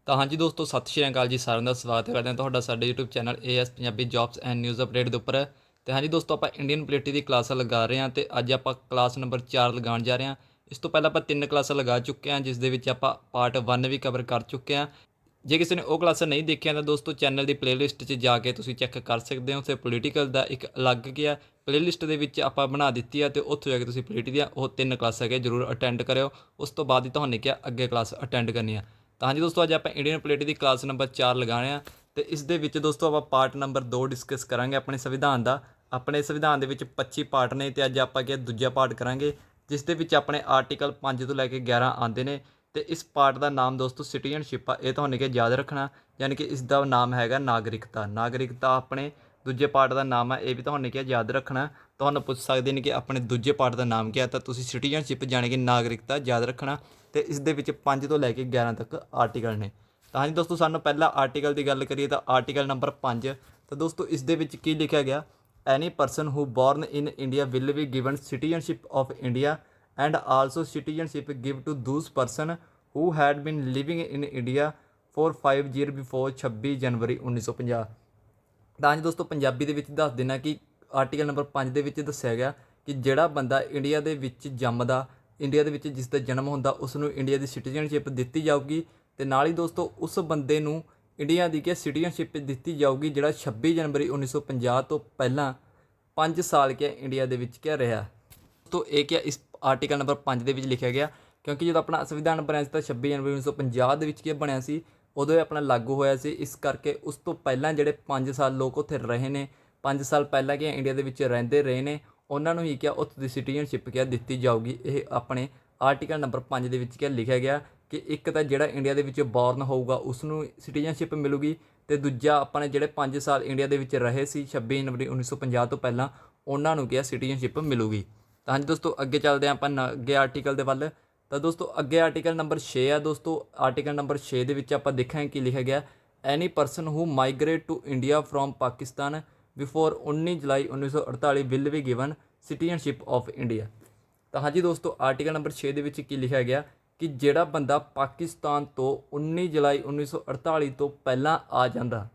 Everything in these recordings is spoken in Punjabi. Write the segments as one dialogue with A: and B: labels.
A: ਤਾਂ ਹਾਂਜੀ ਦੋਸਤੋ, ਸਤਿ ਸ਼੍ਰੀ ਅਕਾਲ ਜੀ। ਸਾਰਿਆਂ ਦਾ ਸਵਾਗਤ ਕਰਦੇ ਹਾਂ ਤੁਹਾਡਾ ਸਾਡੇ YouTube channel AS Punjabi jobs and news update ਦੇ ਉੱਪਰ। ਤੇ ਹਾਂਜੀ ਦੋਸਤੋ, ਆਪਾਂ ਇੰਡੀਅਨ ਪੋਲਿਟੀ ਦੀ ਕਲਾਸਾਂ ਲਗਾ ਰਹੇ ਹਾਂ ਤੇ ਅੱਜ ਆਪਾਂ ਕਲਾਸ ਨੰਬਰ 4 ਲਗਾਉਣ ਜਾ ਰਹੇ ਹਾਂ। ਇਸ ਤੋਂ ਪਹਿਲਾਂ ਆਪਾਂ 3 ਕਲਾਸਾਂ ਲਗਾ ਚੁੱਕੇ ਹਾਂ, ਜਿਸ ਦੇ ਵਿੱਚ ਆਪਾਂ ਪਾਰਟ 1 ਵੀ ਕਵਰ ਕਰ ਚੁੱਕੇ ਹਾਂ। ਜੇ ਕਿਸੇ ਨੇ ਉਹ ਕਲਾਸਾਂ ਨਹੀਂ ਦੇਖੀਆਂ ਤਾਂ ਦੋਸਤੋ ਚੈਨਲ ਦੀ ਪਲੇਲਿਸਟ 'ਚ ਜਾ ਕੇ ਤੁਸੀਂ ਚੈੱਕ ਕਰ ਸਕਦੇ ਹੋ। ਉੱਥੇ ਪੋਲੀਟੀਕਲ ਦਾ ਇੱਕ ਅਲੱਗ ਗਿਆ ਪਲੇਲਿਸਟ ਦੇ ਵਿੱਚ ਆਪਾਂ ਬਣਾ ਦਿੱਤੀ ਹੈ, ਤੇ ਉੱਥੋਂ ਜਾ ਕੇ ਤੁਸੀਂ ਪੋਲੀਟੀ ਦੀਆਂ ਉਹ 3 ਕਲਾਸਾਂ ਹੈਗੇ ਜ਼ਰੂਰ ਅਟੈਂਡ ਕਰਿਓ। ਉਸ ਤੋਂ ਬਾਅਦ ਹੀ ਤੁਹਾਨੂੰ ਕਿਹਾ ਅੱਗੇ ਕਲਾਸ ਅਟੈਂਡ ਕਰਨੀ ਆ। ਤਾਂ ਹਾਂਜੀ ਦੋਸਤੋ, ਅੱਜ ਆਪਾਂ ਇੰਡੀਅਨ ਪੋਲਿਟੀ ਦੀ ਕਲਾਸ ਨੰਬਰ 4 ਲਗਾਉਣੇ ਆ। ਤੇ ਇਸ ਦੇ ਵਿੱਚ ਦੋਸਤੋ ਆਪਾਂ ਪਾਰਟ ਨੰਬਰ 2 ਡਿਸਕਸ ਕਰਾਂਗੇ ਆਪਣੇ ਸੰਵਿਧਾਨ ਦਾ। ਆਪਣੇ ਸੰਵਿਧਾਨ ਦੇ ਵਿੱਚ 25 ਪਾਰਟ ਨੇ ਤੇ ਅੱਜ ਆਪਾਂ ਕੀ ਦੂਜਾ ਪਾਰਟ ਕਰਾਂਗੇ, ਜਿਸ ਦੇ ਵਿੱਚ ਆਪਣੇ ਆਰਟੀਕਲ 5 ਤੋਂ ਲੈ ਕੇ 11 ਆਉਂਦੇ ਨੇ। ਤੇ ਇਸ ਪਾਰਟ ਦਾ ਨਾਮ ਦੋਸਤੋ ਸਿਟੀਜ਼ਨਸ਼ਿਪ ਆ। ਇਹ ਤੁਹਾਨੂੰ ਕਿ ਯਾਦ ਰੱਖਣਾ, ਯਾਨੀ ਕਿ ਇਸ ਦਾ ਨਾਮ ਹੈਗਾ ਨਾਗਰਿਕਤਾ। ਨਾਗਰਿਕਤਾ ਆਪਣੇ ਦੂਜੇ ਪਾਰਟ ਦਾ ਨਾਮ ਹੈ, ਇਹ ਵੀ ਤੁਹਾਨੂੰ ਕਿ ਯਾਦ ਰੱਖਣਾ। ਤੁਹਾਨੂੰ ਪੁੱਛ ਸਕਦੇ ਨੇ ਕਿ ਆਪਣੇ ਦੂਜੇ ਪਾਰਟ ਦਾ ਨਾਮ ਕੀ ਹੈ, ਤਾਂ ਤੁਸੀਂ ਸਿਟੀਜ਼ਨਸ਼ਿਪ ਜਾਣੀ ਕਿ ਨਾਗਰਿਕਤਾ ਯਾਦ ਰੱਖਣਾ। ਤੇ ਇਸ ਦੇ ਵਿੱਚ 5 ਤੋਂ ਲੈ ਕੇ 11 ਤੱਕ ਆਰਟੀਕਲ ਨੇ। ਤਾਂ ਹਾਂਜੀ ਦੋਸਤੋ, ਸਾਨੂੰ ਪਹਿਲਾਂ ਆਰਟੀਕਲ ਦੀ ਗੱਲ ਕਰੀਏ ਤਾਂ ਆਰਟੀਕਲ ਨੰਬਰ 5। ਤਾਂ ਦੋਸਤੋ ਇਸ ਦੇ ਵਿੱਚ ਕੀ ਲਿਖਿਆ ਗਿਆ? Any person who born in India will be given citizenship of India and also citizenship give to those person who had been living in India for 5 year before 26 January 1950। ਤਾਂ ਹਾਂਜੀ ਦੋਸਤੋ, ਪੰਜਾਬੀ ਦੇ ਵਿੱਚ ਦੱਸ ਦੇਣਾ ਕਿ ਆਰਟੀਕਲ ਨੰਬਰ 5 ਦੇ ਵਿੱਚ ਦੱਸਿਆ ਗਿਆ ਕਿ ਜਿਹੜਾ ਬੰਦਾ ਇੰਡੀਆ ਦੇ ਵਿੱਚ ਜੰਮਦਾ, ਇੰਡੀਆ ਦੇ ਵਿੱਚ ਜਿਸ ਦਾ ਜਨਮ ਹੁੰਦਾ, ਉਸ ਨੂੰ ਇੰਡੀਆ ਦੀ ਸਿਟੀਜ਼ਨਸ਼ਿਪ ਦਿੱਤੀ ਜਾਊਗੀ। ਤੇ ਨਾਲ ਹੀ ਦੋਸਤੋ ਉਸ ਬੰਦੇ ਨੂੰ ਇੰਡੀਆ ਦੀ ਸਿਟੀਜ਼ਨਸ਼ਿਪ ਦਿੱਤੀ ਜਾਊਗੀ ਜਿਹੜਾ 26 ਜਨਵਰੀ 1950 ਤੋਂ ਪਹਿਲਾਂ 5 ਸਾਲ ਇੰਡੀਆ ਦੇ ਵਿੱਚ ਰਿਹਾ। ਦੋਸਤੋ ਇਹ ਇਸ ਆਰਟੀਕਲ ਨੰਬਰ 5 ਦੇ ਵਿੱਚ ਲਿਖਿਆ ਗਿਆ, ਕਿਉਂਕਿ ਜਦੋਂ ਆਪਣਾ ਸੰਵਿਧਾਨ ਬਣਿਆ ਸੀ ਤਾਂ 26 ਜਨਵਰੀ 1950 ਦੇ ਵਿੱਚ ਬਣਿਆ ਸੀ, ਉਦੋਂ ਇਹ ਆਪਣਾ ਲਾਗੂ ਹੋਇਆ ਸੀ। ਇਸ ਕਰਕੇ ਉਸ ਤੋਂ ਪਹਿਲਾਂ ਜਿਹੜੇ 5 ਸਾਲ ਲੋਕ ਉੱਥੇ ਰਹੇ ਨੇ, 5 ਸਾਲ ਪਹਿਲਾਂ ਇੰਡੀਆ ਦੇ ਵਿੱਚ ਰਹਿੰਦੇ ਰਹੇ ਨੇ, ਉਹਨਾਂ ਨੂੰ ਹੀ ਉੱਥੋਂ ਦੀ ਸਿਟੀਜ਼ਨਸ਼ਿਪ ਦਿੱਤੀ ਜਾਊਗੀ। ਇਹ ਆਪਣੇ ਆਰਟੀਕਲ ਨੰਬਰ 5 ਦੇ ਵਿੱਚ ਲਿਖਿਆ ਗਿਆ ਕਿ ਇੱਕ ਤਾਂ ਜਿਹੜਾ ਇੰਡੀਆ ਦੇ ਵਿੱਚ ਬੋਰਨ ਹੋਊਗਾ ਉਸ ਨੂੰ ਸਿਟੀਜ਼ਨਸ਼ਿਪ ਮਿਲੂਗੀ, ਤੇ ਦੂਜਾ ਆਪਣੇ ਜਿਹੜੇ 5 ਸਾਲ ਇੰਡੀਆ ਦੇ ਵਿੱਚ ਰਹੇ ਸੀ 26 ਜਨਵਰੀ 1950 ਤੋਂ ਪਹਿਲਾਂ, ਉਹਨਾਂ ਨੂੰ ਸਿਟੀਜ਼ਨਸ਼ਿਪ ਮਿਲੂਗੀ। ਤਾਂ ਹਾਂਜੀ ਦੋਸਤੋ, ਅੱਗੇ ਚੱਲਦੇ ਹਾਂ ਆਪਾਂ ਅੱਗੇ ਆਰਟੀਕਲ ਦੇ ਵੱਲ। ਤਾਂ ਦੋਸਤੋ ਅੱਗੇ ਆਰਟੀਕਲ ਨੰਬਰ 6 ਆ। ਦੋਸਤੋ ਆਰਟੀਕਲ ਨੰਬਰ 6 ਦੇ ਵਿੱਚ ਆਪਾਂ ਦੇਖਾਂਗੇ ਕੀ ਲਿਖਿਆ ਗਿਆ। Any person who migrate to India from Pakistan before 19 July 1948 will be given citizenship of India. ਤਾਂ ਹਾਂਜੀ ਦੋਸਤੋ, ਆਰਟੀਕਲ ਨੰਬਰ 6 ਦੇ ਵਿੱਚ ਕੀ ਲਿਖਿਆ ਗਿਆ ਕਿ ਜਿਹੜਾ ਬੰਦਾ ਪਾਕਿਸਤਾਨ ਤੋਂ 19 ਜੁਲਾਈ 1948 ਤੋਂ ਪਹਿਲਾਂ ਆ ਜਾਂਦਾ,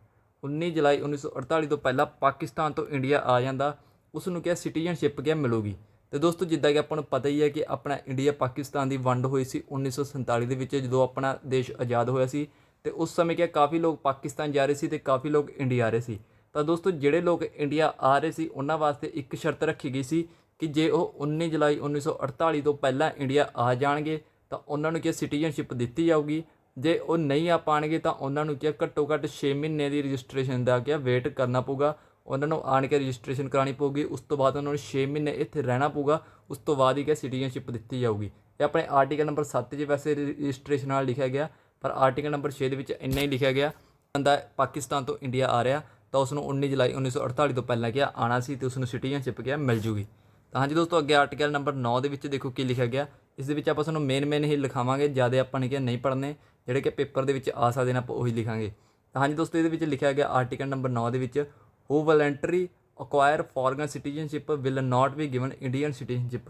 A: 19 ਜੁਲਾਈ 1948 ਤੋਂ ਪਹਿਲਾਂ ਪਾਕਿਸਤਾਨ ਤੋਂ ਇੰਡੀਆ ਆ ਜਾਂਦਾ, ਉਸ ਨੂੰ ਸਿਟੀਜ਼ਨਸ਼ਿਪ ਮਿਲੂਗੀ। ਤੇ ਦੋਸਤੋ ਜਿੱਦਾਂ ਕਿ ਆਪਾਂ ਨੂੰ ਪਤਾ ਹੀ ਹੈ ਕਿ ਆਪਣਾ ਇੰਡੀਆ ਪਾਕਿਸਤਾਨ ਦੀ ਵੰਡ ਹੋਈ ਸੀ 1947 ਦੇ ਵਿੱਚ, ਜਦੋਂ ਆਪਣਾ ਦੇਸ਼ ਆਜ਼ਾਦ ਹੋਇਆ ਸੀ। ਤੇ ਉਸ ਸਮੇਂ ਕਾਫੀ ਲੋਕ ਪਾਕਿਸਤਾਨ ਜਾ ਰਹੇ ਸੀ ਤੇ ਕਾਫੀ ਲੋਕ ਇੰਡੀਆ ਆ ਰਹੇ ਸੀ। ਤਾਂ ਦੋਸਤੋ ਜਿਹੜੇ ਲੋਕ ਇੰਡੀਆ ਆ ਰਹੇ ਸੀ ਉਹਨਾਂ ਵਾਸਤੇ ਇੱਕ ਸ਼ਰਤ ਰੱਖੀ ਗਈ ਸੀ ਕਿ ਜੇ ਉਹ 19 ਜੁਲਾਈ 1948 ਤੋਂ ਪਹਿਲਾਂ ਇੰਡੀਆ ਆ ਜਾਣਗੇ ਤਾਂ ਉਹਨਾਂ ਨੂੰ ਸਿਟੀਜ਼ਨਸ਼ਿਪ ਦਿੱਤੀ ਜਾਊਗੀ। ਜੇ ਉਹ ਨਹੀਂ ਆ ਪਾਣਗੇ ਤਾਂ ਉਹਨਾਂ ਨੂੰ ਘੱਟੋ ਘੱਟ 6 ਮਹੀਨੇ ਦੀ ਰਜਿਸਟ੍ਰੇਸ਼ਨ ਦਾ ਵੇਟ ਕਰਨਾ ਪਊਗਾ। ਉਹਨਾਂ ਨੂੰ ਆਣ ਕੇ ਰਜਿਸਟ੍ਰੇਸ਼ਨ ਕਰਾਉਣੀ ਪਊਗੀ। ਉਸ ਤੋਂ ਬਾਅਦ ਉਹਨਾਂ ਨੂੰ 6 ਮਹੀਨੇ ਇੱਥੇ ਰਹਿਣਾ ਪਊਗਾ। ਉਸ ਤੋਂ ਬਾਅਦ ਹੀ ਸਿਟੀਜ਼ਨਸ਼ਿਪ ਦਿੱਤੀ ਜਾਊਗੀ। ਇਹ ਆਪਣੇ ਆਰਟੀਕਲ ਨੰਬਰ 7 'ਚ ਵੈਸੇ ਰਜਿਸਟ੍ਰੇਸ਼ਨ ਨਾਲ ਲਿਖਿਆ ਗਿਆ, ਪਰ ਆਰਟੀਕਲ ਨੰਬਰ 6 ਦੇ ਵਿੱਚ ਇੰਨਾ ਹੀ ਲਿਖਿਆ ਗਿਆ, ਬੰਦਾ ਪਾਕਿਸਤਾਨ ਤੋਂ ਇੰਡੀਆ ਆ ਰਿਹਾ ਤਾਂ ਉਸ ਨੂੰ 19 ਜੁਲਾਈ 1948 ਤੋਂ ਪਹਿਲਾਂ ਆਉਣਾ ਸੀ ਤੇ ਉਸ ਨੂੰ ਸਿਟੀਜ਼ਨਸ਼ਿਪ ਮਿਲ ਜੂਗੀ। ਤਾਂ ਹਾਂਜੀ ਦੋਸਤੋ, ਅੱਗੇ ਆਰਟੀਕਲ ਨੰਬਰ 9 ਦੇ ਵਿੱਚ ਦੇਖੋ ਕੀ ਲਿਖਿਆ ਗਿਆ। ਇਸ ਦੇ ਵਿੱਚ ਆਪਾਂ ਤੁਹਾਨੂੰ ਮੇਨ ਹੀ ਲਿਖਾਵਾਂਗੇ, ਜ਼ਿਆਦਾ ਆਪਾਂ ਨੇ ਨਹੀਂ ਪੜ੍ਹਨੇ, ਜਿਹੜੇ ਪੇਪਰ ਦੇ ਵਿੱਚ ਆ ਸਕਦੇ ਨੇ ਆਪਾਂ ਉਹੀ ਲਿਖਾਂਗੇ। ਤਾਂ ਹਾਂਜੀ ਦੋਸਤੋ, ਇਹਦੇ ਵਿੱਚ ਲਿਖਿਆ ਗਿਆ ਆਰਟੀਕਲ ਨੰਬਰ 9 ਦੇ ਵਿੱਚ, who voluntary acquire foreign citizenship will not be given Indian citizenship.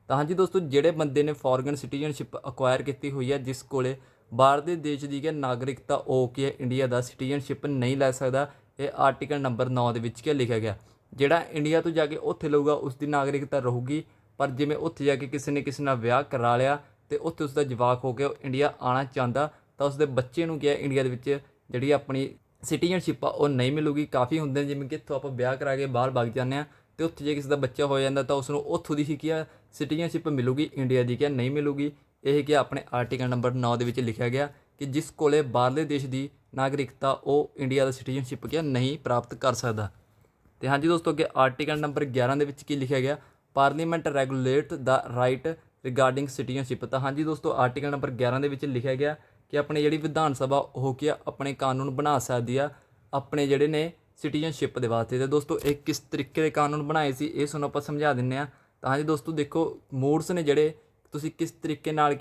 A: ਤਾਂ ਹਾਂਜੀ ਦੋਸਤੋ, ਜਿਹੜੇ ਬੰਦੇ ਨੇ ਫੋਰਗਨ ਸਿਟੀਜ਼ਨਸ਼ਿਪ ਅਕਵਾਇਰ ਕੀਤੀ ਹੋਈ ਹੈ, ਜਿਸ ਕੋਲੇ ਬਾਹਰ ਦੇ ਦੇਸ਼ ਦੀ ਨਾਗਰਿਕਤਾ, ਉਹ ਇੰਡੀਆ ਦਾ ਸਿਟੀਜ਼ਨਸ਼ਿਪ ਨਹੀਂ ਲੈ ਸਕਦਾ। ਇਹ ਆਰਟੀਕਲ ਨੰਬਰ 9 ਦੇ ਵਿੱਚ ਲਿਖਿਆ ਗਿਆ। ਜਿਹੜਾ ਇੰਡੀਆ ਤੋਂ ਜਾ ਕੇ ਉੱਥੇ ਲਊਗਾ ਉਸ ਦੀ ਨਾਗਰਿਕਤਾ ਰਹੂਗੀ, ਪਰ ਜਿਵੇਂ ਉੱਥੇ ਜਾ ਕੇ ਕਿਸੇ ਨੇ ਕਿਸੇ ਨਾਲ ਵਿਆਹ ਕਰਾ ਲਿਆ ਤੇ ਉੱਥੇ ਉਸ ਦਾ ਜਵਾਕ ਹੋ ਕੇ ਉਹ ਇੰਡੀਆ ਆਉਣਾ ਚਾਹੁੰਦਾ ਤਾਂ ਉਸ ਦੇ ਬੱਚੇ ਨੂੰ ਇੰਡੀਆ ਦੇ ਵਿੱਚ ਜਿਹੜੀ ਆਪਣੀ ਸਿਟੀਜ਼ਨਸ਼ਿਪ ਆ ਉਹ ਨਹੀਂ ਮਿਲੂਗੀ। ਕਾਫੀ ਹੁੰਦੇ ਨੇ ਜਿਵੇਂ ਕਿ ਇੱਥੋਂ ਆਪਾਂ ਵਿਆਹ ਕਰਾ ਕੇ ਬਾਹਰ ਵਗ ਜਾਂਦੇ ਹਾਂ ਅਤੇ ਉੱਥੇ ਜੇ ਕਿਸੇ ਦਾ ਬੱਚਾ ਹੋ ਜਾਂਦਾ ਤਾਂ ਉਸ ਨੂੰ ਉੱਥੋਂ ਦੀ ਹੀ ਸਿਟੀਜ਼ਨਸ਼ਿਪ ਮਿਲੂਗੀ, ਇੰਡੀਆ ਦੀ ਨਹੀਂ ਮਿਲੂਗੀ। ਇਹ ਆਪਣੇ ਆਰਟੀਕਲ ਨੰਬਰ 9 ਦੇ ਵਿੱਚ ਲਿਖਿਆ ਗਿਆ ਕਿ ਜਿਸ ਕੋਲੇ ਬਾਹਰਲੇ ਦੇਸ਼ ਦੀ ਨਾਗਰਿਕਤਾ ਉਹ ਇੰਡੀਆ ਦਾ ਸਿਟੀਜ਼ਨਸ਼ਿਪ ਨਹੀਂ ਪ੍ਰਾਪਤ ਕਰ ਸਕਦਾ। ਤੇ ਹਾਂਜੀ ਦੋਸਤੋ, ਅੱਗੇ ਆਰਟੀਕਲ ਨੰਬਰ 11 ਦੇ ਵਿੱਚ ਕੀ ਲਿਖਿਆ ਗਿਆ? ਪਾਰਲੀਮੈਂਟ ਰੈਗੂਲੇਟ ਦਾ ਰਾਈਟ ਰਿਗਾਰਡਿੰਗ ਸਿਟੀਜ਼ਨਸ਼ਿਪ। ਤਾਂ ਹਾਂਜੀ ਦੋਸਤੋ, ਆਰਟੀਕਲ ਨੰਬਰ 11 ਦੇ ਵਿੱਚ ਲਿਖਿਆ ਗਿਆ ਕਿ ਆਪਣੀ ਜਿਹੜੀ ਵਿਧਾਨ ਸਭਾ ਉਹ ਆਪਣੇ ਕਾਨੂੰਨ ਬਣਾ ਸਕਦੀ ਆ ਆਪਣੇ ਜਿਹੜੇ ਨੇ ਸਿਟੀਜ਼ਨਸ਼ਿਪ ਦੇ ਵਾਸਤੇ। ਤੇ ਦੋਸਤੋ ਇਹ ਕਿਸ ਤਰੀਕੇ ਦੇ ਕਾਨੂੰਨ ਬਣਾਏ ਸੀ ਇਹ ਤੁਹਾਨੂੰ ਆਪਾਂ ਸਮਝਾ ਦਿੰਦੇ ਹਾਂ। ਤਾਂ ਹਾਂਜੀ ਦੋਸਤੋ, ਦੇਖੋ ਮੋਡਸ ਨੇ ਜਿਹੜੇ ਤੁਸੀਂ ਕਿਸ ਤਰੀਕੇ ਨਾਲ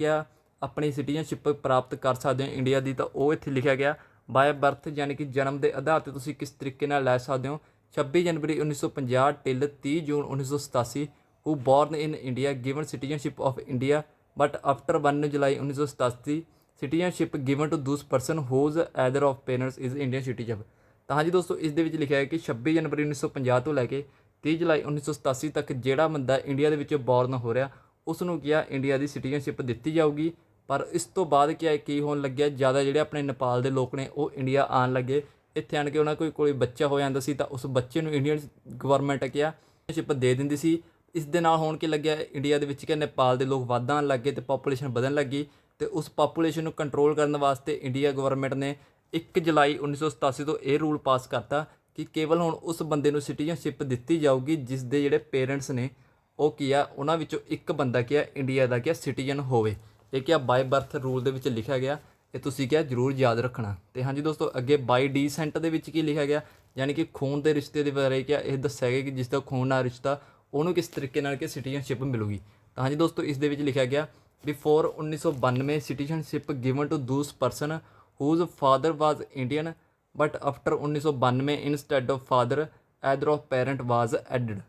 A: ਆਪਣੀ ਸਿਟੀਜ਼ਨਸ਼ਿਪ ਪ੍ਰਾਪਤ ਕਰ ਸਕਦੇ ਹੋ ਇੰਡੀਆ ਦੀ, ਤਾਂ ਉਹ ਇੱਥੇ ਲਿਖਿਆ ਗਿਆ। ਬਾਏ ਬਰਥ ਯਾਨੀ ਕਿ ਜਨਮ ਦੇ ਆਧਾਰ 'ਤੇ ਤੁਸੀਂ ਕਿਸ ਤਰੀਕੇ ਨਾਲ ਲੈ ਸਕਦੇ ਹੋ। 26 January 1950 till 30 June 1987 who born in India given citizenship of India but after 1 July 1987 citizenship given to those person whose either of parents is Indian citizen. ਤਾਂ ਹਾਂਜੀ ਦੋਸਤੋ, ਇਸ ਦੇ ਵਿੱਚ ਲਿਖਿਆ ਹੈ ਕਿ 26 ਜਨਵਰੀ 1950 ਤੋਂ ਲੈ ਕੇ 30 ਜੁਲਾਈ 1987 ਤੱਕ ਜਿਹੜਾ ਬੰਦਾ ਇੰਡੀਆ ਦੇ ਵਿੱਚ ਬੋਰਨ ਹੋ ਰਿਹਾ ਉਸ ਨੂੰ ਕਿਹਾ ਇੰਡੀਆ ਦੀ ਸਿਟੀਜ਼ਨਸ਼ਿਪ ਦਿੱਤੀ ਜਾਊਗੀ। ਪਰ ਇਸ ਤੋਂ ਬਾਅਦ ਕੀ ਹੋਣ ਲੱਗਿਆ, ਜ਼ਿਆਦਾ ਜਿਹੜੇ ਆਪਣੇ ਨੇਪਾਲ ਦੇ ਲੋਕ ਨੇ ਉਹ ਇੰਡੀਆ ਆਉਣ ਲੱਗੇ। ਇੱਥੇ ਆਣ ਕੇ ਉਹਨਾਂ ਕੋਈ ਬੱਚਾ ਹੋ ਜਾਂਦਾ ਸੀ ਤਾਂ ਉਸ ਬੱਚੇ ਨੂੰ ਇੰਡੀਅਨ ਗਵਰਨਮੈਂਟ ਕਿਹਾ ਸਿਟੀਜ਼ਨਸ਼ਿਪ ਦੇ ਦਿੰਦੀ ਸੀ। ਇਸ ਦੇ ਨਾਲ ਹੋਣ ਕੀ ਲੱਗਿਆ, ਇੰਡੀਆ ਦੇ ਵਿੱਚ ਨੇਪਾਲ ਦੇ ਲੋਕ ਵੱਧ ਆਉਣ ਲੱਗੇ ਅਤੇ ਪਾਪੂਲੇਸ਼ਨ ਵਧਣ ਲੱਗੀ। ਅਤੇ ਉਸ ਪਾਪੂਲੇਸ਼ਨ ਨੂੰ ਕੰਟਰੋਲ ਕਰਨ ਵਾਸਤੇ ਇੰਡੀਆ ਗਵਰਨਮੈਂਟ ਨੇ 1 ਜੁਲਾਈ 1987 ਤੋਂ ਇਹ ਰੂਲ ਪਾਸ ਕਰਤਾ ਕਿ ਕੇਵਲ ਹੁਣ ਉਸ ਬੰਦੇ ਨੂੰ ਸਿਟੀਜ਼ਨਸ਼ਿਪ ਦਿੱਤੀ ਜਾਊਗੀ ਜਿਸ ਦੇ ਜਿਹੜੇ ਪੇਰੈਂਟਸ ਨੇ ਉਹ ਉਹਨਾਂ ਵਿੱਚੋਂ ਇੱਕ ਬੰਦਾ ਇੰਡੀਆ ਦਾ ਸਿਟੀਜ਼ਨ ਹੋਵੇ। ਇਹ ਬਾਈ ਬਰਥ ਰੂਲ ਦੇ ਵਿੱਚ ਲਿਖਿਆ ਗਿਆ। ਇਹ ਤੁਸੀਂ ਜ਼ਰੂਰ ਯਾਦ ਰੱਖਣਾ। ਅਤੇ ਹਾਂਜੀ ਦੋਸਤੋ, ਅੱਗੇ ਬਾਈ ਡੀਸੈਂਟ ਦੇ ਵਿੱਚ ਕੀ ਲਿਖਿਆ ਗਿਆ, ਯਾਨੀ ਕਿ ਖੂਨ ਦੇ ਰਿਸ਼ਤੇ ਦੇ ਬਾਰੇ ਇਹ ਦੱਸਿਆ ਗਿਆ ਕਿ ਜਿਸ ਦਾ ਖੂਨ ਨਾਲ ਰਿਸ਼ਤਾ ਉਹਨੂੰ ਕਿਸ ਤਰੀਕੇ ਨਾਲ ਸਿਟੀਜ਼ਨਸ਼ਿਪ ਮਿਲੂਗੀ। ਤਾਂ ਹਾਂਜੀ ਦੋਸਤੋ, ਇਸ ਦੇ ਵਿੱਚ ਲਿਖਿਆ ਗਿਆ before 1992 citizenship given to those person whose father was Indian but after 1992 instead of father either of parent was added।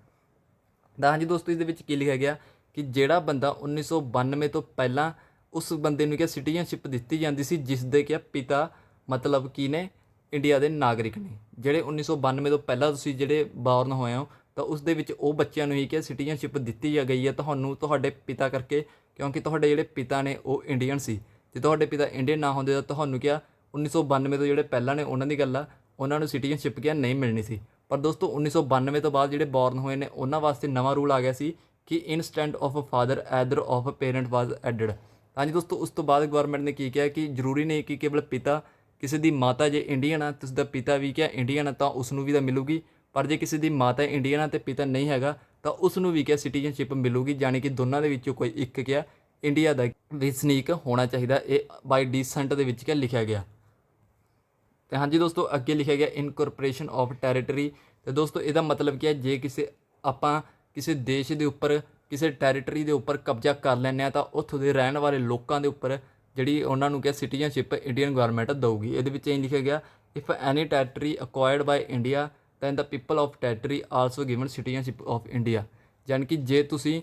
A: ਤਾਂ ਹਾਂਜੀ ਦੋਸਤੋ, ਇਸ ਦੇ ਵਿੱਚ ਕੀ ਲਿਖਿਆ ਗਿਆ ਕਿ ਜਿਹੜਾ ਬੰਦਾ 1992 ਤੋਂ ਪਹਿਲਾਂ ਉਸ ਬੰਦੇ ਨੂੰ ਸਿਟੀਜ਼ਨਸ਼ਿਪ ਦਿੱਤੀ ਜਾਂਦੀ ਸੀ ਜਿਸ ਦੇ ਪਿਤਾ ਮਤਲਬ ਕੀ ਨੇ ਇੰਡੀਆ ਦੇ ਨਾਗਰਿਕ ਨੇ। ਜਿਹੜੇ 1992 ਤੋਂ ਪਹਿਲਾਂ ਤੁਸੀਂ ਜਿਹੜੇ ਬੋਰਨ ਹੋਏ ਹੋ ਤਾਂ ਉਸ ਦੇ ਵਿੱਚ ਉਹ ਬੱਚਿਆਂ ਨੂੰ ਹੀ ਸਿਟੀਜ਼ਨਸ਼ਿਪ ਦਿੱਤੀ ਗਈ ਹੈ ਤੁਹਾਨੂੰ ਤੁਹਾਡੇ ਪਿਤਾ ਕਰਕੇ, ਕਿਉਂਕਿ ਤੁਹਾਡੇ ਜਿਹੜੇ ਪਿਤਾ ਨੇ ਉਹ ਇੰਡੀਅਨ ਸੀ। ਜੇ ਤੁਹਾਡੇ ਪਿਤਾ ਇੰਡੀਅਨ ਨਾ ਹੁੰਦੇ ਤਾਂ ਤੁਹਾਨੂੰ 1992 ਤੋਂ ਜਿਹੜੇ ਪਹਿਲਾਂ ਨੇ ਉਹਨਾਂ ਦੀ ਗੱਲ ਆ, ਉਹਨਾਂ ਨੂੰ ਸਿਟੀਜ਼ਨਸ਼ਿਪ ਨਹੀਂ ਮਿਲਣੀ ਸੀ। ਪਰ ਦੋਸਤੋ 1992 ਤੋਂ ਬਾਅਦ ਜਿਹੜੇ ਬੋਰਨ ਹੋਏ ਨੇ ਉਹਨਾਂ ਵਾਸਤੇ ਨਵਾਂ ਰੂਲ ਆ ਗਿਆ ਸੀ ਕਿ instant of father either of parent was added. ਹਾਂਜੀ ਦੋਸਤੋ, ਉਸ ਤੋਂ ਬਾਅਦ ਗਵਰਨਮੈਂਟ ਨੇ ਕੀ ਕਿਹਾ ਕਿ ਜ਼ਰੂਰੀ ਨਹੀਂ ਕਿ ਕੇਵਲ ਪਿਤਾ, ਕਿਸੇ ਦੀ ਮਾਤਾ ਜੇ ਇੰਡੀਅਨ ਆ ਤੇ ਉਸਦਾ ਪਿਤਾ ਵੀ ਇੰਡੀਅਨ ਆ ਤਾਂ ਉਸ ਨੂੰ ਵੀ ਤਾਂ ਮਿਲੂਗੀ। ਪਰ ਜੇ ਕਿਸੇ ਦੀ ਮਾਤਾ ਇੰਡੀਅਨ ਆ ਅਤੇ ਪਿਤਾ ਨਹੀਂ ਹੈਗਾ ਤਾਂ ਉਸ ਨੂੰ ਵੀ ਸਿਟੀਜ਼ਨਸ਼ਿਪ ਮਿਲੂਗੀ, ਯਾਨੀ ਕਿ ਦੋਨਾਂ ਦੇ ਵਿੱਚੋਂ ਕੋਈ ਇੱਕ ਇੰਡੀਆ ਦਾ ਵਸਨੀਕ ਹੋਣਾ ਚਾਹੀਦਾ। ਇਹ ਬਾਈ ਡੀਸੈਂਟ ਦੇ ਵਿੱਚ ਲਿਖਿਆ ਗਿਆ। ਅਤੇ ਹਾਂਜੀ ਦੋਸਤੋ, ਅੱਗੇ ਲਿਖਿਆ ਗਿਆ ਇਨਕੋਰਪੋਰੇਸ਼ਨ ਆਫ ਟੈਰੀਟਰੀ। ਅਤੇ ਦੋਸਤੋ ਇਹਦਾ ਮਤਲਬ ਜੇ ਆਪਾਂ ਕਿਸੇ ਦੇਸ਼ ਦੇ ਉੱਪਰ ਕਿਸੇ ਟੈਰੀਟਰੀ ਦੇ ਉੱਪਰ ਕਬਜ਼ਾ ਕਰ ਲੈਂਦੇ ਹਾਂ ਤਾਂ ਉੱਥੋਂ ਦੇ ਰਹਿਣ ਵਾਲੇ ਲੋਕਾਂ ਦੇ ਉੱਪਰ ਜਿਹੜੀ ਉਹਨਾਂ ਨੂੰ ਸਿਟੀਜ਼ਨਸ਼ਿਪ ਇੰਡੀਅਨ ਗਵਰਨਮੈਂਟ ਦਊਗੀ। ਇਹਦੇ ਵਿੱਚ ਇਹ ਲਿਖਿਆ ਗਿਆ if any territory acquired by India then the people of territory also given citizenship of India. ਯਾਨੀ ਕਿ ਜੇ ਤੁਸੀਂ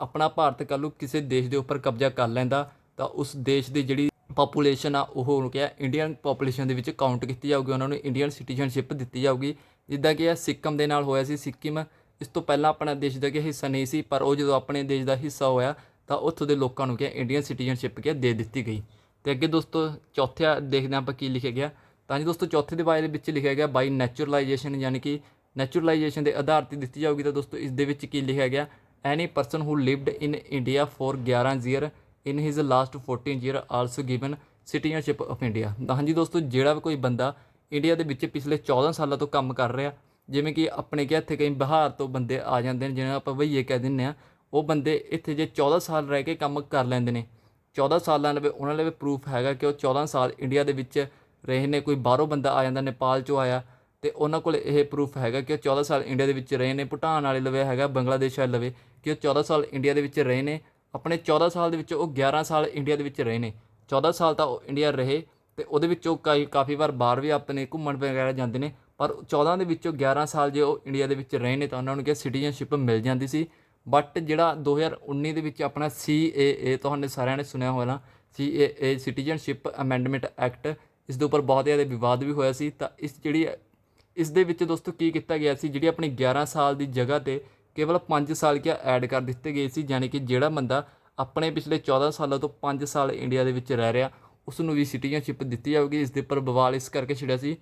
A: ਆਪਣਾ ਭਾਰਤ ਕੱਲ੍ਹ ਨੂੰ ਕਿਸੇ ਦੇਸ਼ ਦੇ ਉੱਪਰ ਕਬਜ਼ਾ ਕਰ ਲੈਂਦਾ ਤਾਂ ਉਸ ਦੇਸ਼ ਦੀ ਜਿਹੜੀ ਪਾਪੂਲੇਸ਼ਨ ਆ ਉਹ ਇੰਡੀਅਨ ਪਾਪੂਲੇਸ਼ਨ ਦੇ ਵਿੱਚ ਕਾਊਂਟ ਕੀਤੀ ਜਾਊਗੀ, ਉਹਨਾਂ ਨੂੰ ਇੰਡੀਅਨ ਸਿਟੀਜ਼ਨਸ਼ਿਪ ਦਿੱਤੀ ਜਾਊਗੀ। ਜਿੱਦਾਂ ਕਿ ਸਿੱਕਮ ਦੇ ਨਾਲ ਹੋਇਆ ਸੀ। ਸਿੱਕਮ ਇਸ ਤੋਂ ਪਹਿਲਾਂ ਆਪਣਾ ਦੇਸ਼ ਦਾ ਹਿੱਸਾ ਨਹੀਂ ਸੀ, ਪਰ ਉਹ ਜਦੋਂ ਆਪਣੇ ਦੇਸ਼ ਦਾ ਹਿੱਸਾ ਹੋਇਆ ਤਾਂ ਉੱਥੋਂ ਦੇ ਲੋਕਾਂ ਨੂੰ ਇੰਡੀਅਨ ਸਿਟੀਜ਼ਨਸ਼ਿਪ ਦੇ ਦਿੱਤੀ ਗਈ। ਅਤੇ ਅੱਗੇ ਦੋਸਤੋ ਚੌਥਾ ਦੇਖਦੇ ਹਾਂ ਆਪਾਂ ਕੀ ਲਿਖਿਆ ਗਿਆ। ਤਾਂ ਜੀ ਦੋਸਤੋ ਚੌਥੇ ਦੇ ਬਾਰੇ ਵਿੱਚ ਲਿਖਿਆ ਗਿਆ ਬਾਈ ਨੈਚੁਰਲਾਈਜੇਸ਼ਨ, ਯਾਨੀ ਕਿ ਨੈਚੁਰਲਾਈਜੇਸ਼ਨ ਦੇ ਆਧਾਰ 'ਤੇ ਦਿੱਤੀ ਜਾਊਗੀ। ਤਾਂ ਦੋਸਤੋ ਇਸ ਦੇ ਵਿੱਚ ਕੀ ਲਿਖਿਆ ਗਿਆ any person who lived in India for 11 year in his last 14 year also given citizenship of India. ਤਾਂ ਹਾਂਜੀ ਦੋਸਤੋ, ਜਿਹੜਾ ਵੀ ਕੋਈ ਬੰਦਾ ਇੰਡੀਆ ਦੇ ਵਿੱਚ ਪਿਛਲੇ 14 ਸਾਲਾਂ ਤੋਂ ਕੰਮ ਕਰ ਰਿਹਾ, ਜਿਵੇਂ ਕਿ ਆਪਣੇ ਇੱਥੇ ਕਈ ਬਿਹਾਰ ਤੋਂ ਬੰਦੇ ਆ ਜਾਂਦੇ ਨੇ ਜਿਹਨਾਂ ਆਪਾਂ ਭਈਏ ਕਹਿ ਦਿੰਦੇ ਹਾਂ, ਉਹ ਬੰਦੇ ਇੱਥੇ ਜੇ 14 ਸਾਲ ਰਹਿ ਕੇ ਕੰਮ ਕਰ ਲੈਂਦੇ ਨੇ, 14 ਸਾਲਾਂ ਲਵੇ ਉਹਨਾਂ ਲਵੇ ਪ੍ਰੂਫ ਹੈਗਾ ਕਿ ਉਹ 14 ਸਾਲ ਇੰਡੀਆ ਦੇ ਵਿੱਚ ਰਹੇ ਨੇ। ਕੋਈ ਬਾਹਰੋਂ ਬੰਦਾ ਆ ਜਾਂਦਾ, ਨੇਪਾਲ 'ਚੋਂ ਆਇਆ, ਅਤੇ ਉਹਨਾਂ ਕੋਲ ਇਹ ਪ੍ਰੂਫ ਹੈਗਾ ਕਿ ਉਹ 14 ਸਾਲ ਇੰਡੀਆ ਦੇ ਵਿੱਚ ਰਹੇ ਨੇ। ਭੂਟਾਨ ਵਾਲੇ ਲਵੇ ਹੈਗਾ, ਬੰਗਲਾਦੇਸ਼ ਵਾਲੇ ਲਵੇ ਕਿ ਉਹ 14 ਸਾਲ ਇੰਡੀਆ ਦੇ ਵਿੱਚ ਰਹੇ ਨੇ। ਆਪਣੇ 14 ਸਾਲ ਦੇ ਵਿੱਚ ਉਹ 11 ਸਾਲ ਇੰਡੀਆ ਦੇ ਵਿੱਚ ਰਹੇ ਨੇ। 14 ਸਾਲ ਤਾਂ ਉਹ ਇੰਡੀਆ ਰਹੇ ਅਤੇ ਉਹਦੇ ਵਿੱਚੋਂ ਕਾਫੀ ਵਾਰ ਬਾਹਰ ਵੀ ਆਪਣੇ ਘੁੰਮਣ ਵਗੈਰਾ ਜਾਂਦੇ ਨੇ, ਪਰ 14 ਦੇ ਵਿੱਚੋਂ 11 ਸਾਲ ਜੇ ਉਹ ਇੰਡੀਆ ਦੇ ਵਿੱਚ ਰਹੇ ਨੇ ਤਾਂ ਉਹਨਾਂ ਨੂੰ ਸਿਟੀਜ਼ਨਸ਼ਿਪ ਮਿਲ ਜਾਂਦੀ ਸੀ। ਬਟ ਜਿਹੜਾ 2019 ਦੇ ਵਿੱਚ ਆਪਣਾ CAA, ਤੁਹਾਨੂੰ ਸਾਰਿਆਂ ਨੇ ਸੁਣਿਆ ਹੋਣਾ, CAA ਸਿਟੀਜ਼ਨਸ਼ਿਪ ਅਮੈਂਡਮੈਂਟ ਐਕਟ, ਇਸ ਦੇ ਉੱਪਰ ਬਹੁਤ ਜ਼ਿਆਦਾ ਵਿਵਾਦ ਵੀ ਹੋਇਆ ਸੀ। ਤਾਂ ਇਸ ਦੇ ਵਿੱਚ ਦੋਸਤੋ ਕੀ ਕੀਤਾ ਗਿਆ ਸੀ, ਜਿਹੜੀ ਆਪਣੀ 11 ਸਾਲ ਦੀ ਜਗ੍ਹਾ 'ਤੇ ਕੇਵਲ 5 ਸਾਲ ਐਡ ਕਰ ਦਿੱਤੇ ਗਏ ਸੀ। ਯਾਨੀ ਕਿ ਜਿਹੜਾ ਬੰਦਾ ਆਪਣੇ ਪਿਛਲੇ 14 ਸਾਲਾਂ ਤੋਂ 5 ਸਾਲ ਇੰਡੀਆ ਦੇ ਵਿੱਚ ਰਹਿ ਰਿਹਾ ਉਸ ਨੂੰ ਵੀ ਸਿਟੀਜ਼ਨਸ਼ਿਪ ਦਿੱਤੀ ਜਾਊਗੀ। ਇਸ ਦੇ ਉੱਪਰ ਬਵਾਲ ਇਸ ਕਰਕੇ ਛਿੜਿਆ ਸੀ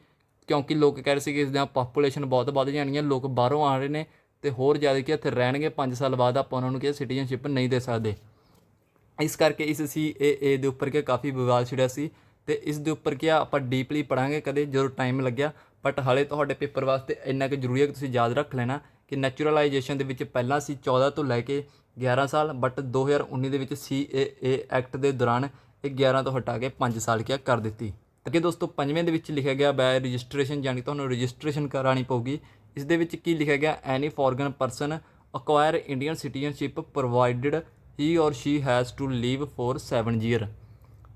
A: ਕਿਉਂਕਿ ਲੋਕ ਕਹਿ ਰਹੇ ਸੀ ਕਿ ਇਸ ਦਾ ਪਾਪੂਲੇਸ਼ਨ ਬਹੁਤ ਵੱਧ ਜਾਣੀ ਹੈ, ਲੋਕ ਬਾਹਰੋਂ ਆ ਰਹੇ ਨੇ ਅਤੇ ਹੋਰ ਜ਼ਿਆਦਾ ਕਿ ਇੱਥੇ ਰਹਿਣਗੇ 5 ਸਾਲ ਬਾਅਦ, ਆਪਾਂ ਉਹਨਾਂ ਨੂੰ ਸਿਟੀਜ਼ਨਸ਼ਿਪ ਨਹੀਂ ਦੇ ਸਕਦੇ। ਇਸ ਕਰਕੇ ਇਸ CAA ਦੇ ਉੱਪਰ ਕਾਫੀ ਵਿਵਾਦ ਛਿੜਿਆ ਸੀ ਅਤੇ ਇਸ ਦੇ ਉੱਪਰ ਆਪਾਂ ਡੀਪਲੀ ਪੜ੍ਹਾਂਗੇ ਕਦੇ ਜਦੋਂ ਟਾਈਮ ਲੱਗਿਆ। ਬਟ ਹਾਲੇ ਤੁਹਾਡੇ ਪੇਪਰ ਵਾਸਤੇ ਇੰਨਾ ਕੁ ਜ਼ਰੂਰੀ ਹੈ ਕਿ ਤੁਸੀਂ ਯਾਦ ਰੱਖ ਲੈਣਾ ਕਿ ਨੈਚੁਰਲਾਈਜੇਸ਼ਨ ਦੇ ਵਿੱਚ ਪਹਿਲਾਂ ਸੀ 14 ਤੋਂ ਲੈ ਕੇ 11 ਸਾਲ, ਬਟ 2019 ਦੇ ਵਿੱਚ CAA ਐਕਟ ਦੇ ਦੌਰਾਨ ਇਹ 11 ਤੋਂ ਹਟਾ ਕੇ 5 ਸਾਲ ਕਰ ਦਿੱਤੀ। ਅੱਗੇ ਦੋਸਤੋ ਪੰਜਵੇਂ ਦੇ ਵਿੱਚ ਲਿਖਿਆ ਗਿਆ ਬਾय ਰਜਿਸਟ੍ਰੇਸ਼ਨ, ਯਾਨੀ ਤੁਹਾਨੂੰ ਰਜਿਸਟ੍ਰੇਸ਼ਨ ਕਰਾਉਣੀ ਪਊਗੀ। ਇਸ ਦੇ ਵਿੱਚ ਕੀ ਲਿਖਿਆ ਗਿਆ any foreign person acquire Indian citizenship provided he or she has to live for 7 year.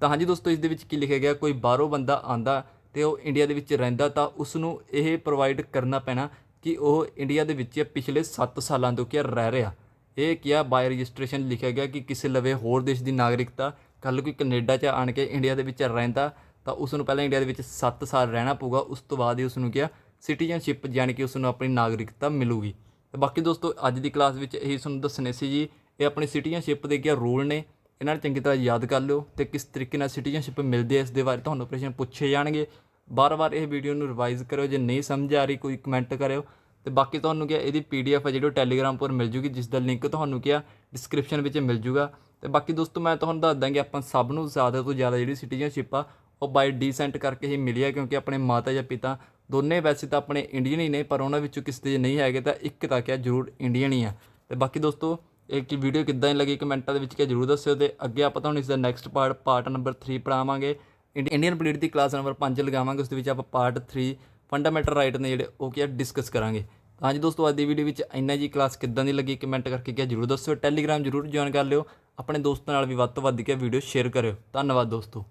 A: ਤਾਂ ਹਾਂਜੀ ਦੋਸਤੋ ਇਸ ਦੇ ਵਿੱਚ ਕੀ ਲਿਖਿਆ ਗਿਆ, ਕੋਈ ਬਾਹਰੋਂ ਬੰਦਾ ਆਉਂਦਾ ਅਤੇ ਉਹ ਇੰਡੀਆ ਦੇ ਵਿੱਚ ਰਹਿੰਦਾ ਤਾਂ ਉਸ ਨੂੰ ਇਹ ਪ੍ਰੋਵਾਈਡ ਕਰਨਾ ਪੈਣਾ ਕਿ ਉਹ ਇੰਡੀਆ ਦੇ ਵਿੱਚ ਪਿਛਲੇ 7 ਸਾਲਾਂ ਤੋਂ ਰਹਿ ਰਿਹਾ। ਇਹ ਬਾय ਰਜਿਸਟ੍ਰੇਸ਼ਨ ਲਿਖਿਆ ਗਿਆ ਕਿ ਕਿਸੇ ਲਵੇ ਹੋਰ ਦੇਸ਼ ਦੀ ਨਾਗਰਿਕਤਾ ਕੱਲ੍ਹ ਕੋਈ ਕੈਨੇਡਾ 'ਚ ਆਣ ਕੇ ਇੰਡੀਆ ਦੇ ਵਿੱਚ ਰਹਿੰਦਾ ਤਾਂ ਉਸ ਨੂੰ ਪਹਿਲਾਂ ਇੰਡੀਆ ਦੇ ਵਿੱਚ 7 ਸਾਲ ਰਹਿਣਾ ਪਊਗਾ। ਉਸ ਤੋਂ ਬਾਅਦ ਹੀ ਉਸ ਨੂੰ ਕਿਹਾ ਸਿਟੀਜ਼ਨਸ਼ਿਪ ਯਾਨੀ ਕਿ ਉਸ ਨੂੰ ਆਪਣੀ ਨਾਗਰਿਕਤਾ ਮਿਲੂਗੀ। ਅਤੇ ਬਾਕੀ ਦੋਸਤੋ ਅੱਜ ਦੀ ਕਲਾਸ ਵਿੱਚ ਇਹੀ ਤੁਹਾਨੂੰ ਦੱਸਣੇ ਸੀ ਜੀ। ਇਹ ਆਪਣੀ ਸਿਟੀਜ਼ਨਸ਼ਿਪ ਦੇ ਕੀ ਰੂਲ ਨੇ, ਇਹਨਾਂ ਨੂੰ ਚੰਗੀ ਤਰ੍ਹਾਂ ਯਾਦ ਕਰ ਲਿਓ ਅਤੇ ਕਿਸ ਤਰੀਕੇ ਨਾਲ ਸਿਟੀਜ਼ਨਸ਼ਿਪ ਮਿਲਦੀ ਹੈ ਇਸ ਦੇ ਬਾਰੇ ਤੁਹਾਨੂੰ ਪ੍ਰਸ਼ਨ ਪੁੱਛੇ ਜਾਣਗੇ। ਬਾਰ-ਬਾਰ ਇਹ ਵੀਡੀਓ ਨੂੰ ਰਿਵਾਈਜ਼ ਕਰਿਓ, ਜੇ ਨਹੀਂ ਸਮਝ ਆ ਰਹੀ ਕੋਈ ਕਮੈਂਟ ਕਰਿਓ। ਅਤੇ ਬਾਕੀ ਤੁਹਾਨੂੰ ਕਿਹਾ ਇਹਦੀ PDF ਹੈ ਜਿਹੜੀ ਉਹ ਟੈਲੀਗ੍ਰਾਮ ਪਰ ਮਿਲ ਜੂਗੀ, ਜਿਸ ਦਾ ਲਿੰਕ ਤੁਹਾਨੂੰ ਕਿਹਾ ਡਿਸਕ੍ਰਿਪਸ਼ਨ ਵਿੱਚ ਮਿਲ ਜੂਗਾ। ਅਤੇ ਬਾਕੀ ਦੋਸਤੋ ਮੈਂ ਤੁਹਾਨੂੰ ਦੱਸ ਦਾਂਗੇ ਆਪਾਂ ਸਭ ਨੂੰ ਜ਼ਿਆਦਾ ਤੋਂ ਜ਼ਿਆਦਾ ਜਿਹੜੀ ਸਿਟੀਜ਼ਨਸ਼ਿਪ ਆ ਉਹ ਬਾਈ ਡੀਸੈਂਟ ਕਰਕੇ ਹੀ ਮਿਲੀ ਹੈ, ਕਿਉਂਕਿ ਆਪਣੇ ਮਾਤਾ ਜਾਂ ਪਿਤਾ ਦੋਨੇ ਵੈਸੇ ਤਾਂ ਆਪਣੇ ਇੰਡੀਅਨ ਹੀ ਨੇ, ਪਰ ਉਹਨਾਂ ਵਿੱਚੋਂ ਕਿਸੇ ਦੇ ਨਹੀਂ ਹੈਗੇ ਤਾਂ ਇੱਕ ਤਾਂ ਕਿਹਾ ਜ਼ਰੂਰ ਇੰਡੀਅਨ ਹੀ ਆ। ਅਤੇ ਬਾਕੀ ਦੋਸਤੋ ਇਹ ਕਿ ਵੀਡੀਓ ਕਿੱਦਾਂ ਦੀ ਲੱਗੀ ਕਮੈਂਟਾਂ ਦੇ ਵਿੱਚ ਕਿਹਾ ਜ਼ਰੂਰ ਦੱਸਿਓ। ਅਤੇ ਅੱਗੇ ਆਪਾਂ ਤੁਹਾਨੂੰ ਇਸ ਦਾ ਨੈਕਸਟ ਪਾਰਟ ਨੰਬਰ 3 ਪੜ੍ਹਾਵਾਂਗੇ। ਇੰਡੀਅਨ ਪੋਲੀਟੀ ਦੀ ਕਲਾਸ ਨੰਬਰ 5 ਲਗਾਵਾਂਗੇ, ਉਸ ਦੇ ਵਿੱਚ ਆਪਾਂ ਪਾਰਟ 3 ਫੰਡਾਮੈਂਟਲ ਰਾਈਟ ਨੇ ਜਿਹੜੇ ਉਹ ਕੀ ਡਿਸਕਸ ਕਰਾਂਗੇ। ਹਾਂਜੀ ਦੋਸਤੋ ਅੱਜ ਦੀ ਵੀਡੀਓ ਵਿੱਚ ਇੰਨਾ ਜੀ। ਕਲਾਸ ਕਿੱਦਾਂ ਦੀ ਲੱਗੀ ਕਮੈਂਟ ਕਰਕੇ ਕਿਹਾ ਜ਼ਰੂਰ ਦੱਸਿਓ। ਟੈਲੀਗ੍ਰਾਮ ਜ਼ਰੂਰ ਜੁਆਇਨ ਕਰ ਲਿਓ, ਆਪਣੇ ਦੋਸਤਾਂ ਨਾਲ ਵੀ ਵੱਧ ਤੋਂ ਵੱਧ ਕੇ ਵੀਡੀਓ ਸ਼ੇਅਰ ਕਰਿਓ। ਧੰਨਵਾਦ ਦੋਸਤੋ।